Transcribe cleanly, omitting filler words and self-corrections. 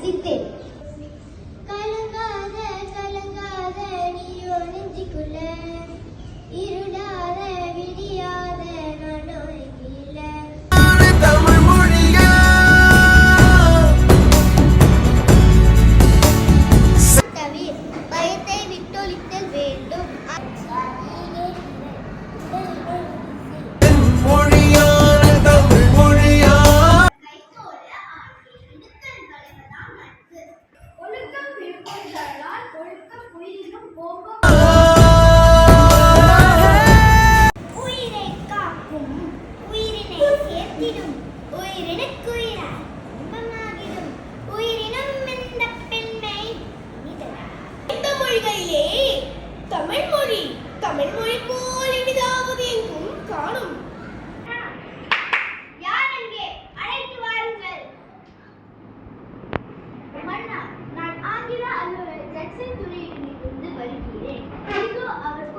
ரசித்தேன். கலங்காத கலங்காத நீயோ நெஞ்சுக்குள்ள, இருடாத விடியாத நானோய் கீழ. தமிழ் மொழியா தவிர பயத்தை விட்டொழித்தல் வேண்டும். உயிரை காக்கும் உயிரினை சேர்த்திடும் உயிரினுக்குயிராய் இன்பமாகிடும் உயிரினும் இந்த பெண்மை இந்த மொழிகளிலே தமிழ் மொழி போல் இனிதாவது எங்கும் காணும். யார் அங்கே? அழைத்து வாருங்கள். மன்னா, நான் ஆங்கில அலுவலர் ஜட்சன் துறையிலிருந்து வருகிறேன். இதோ அவர்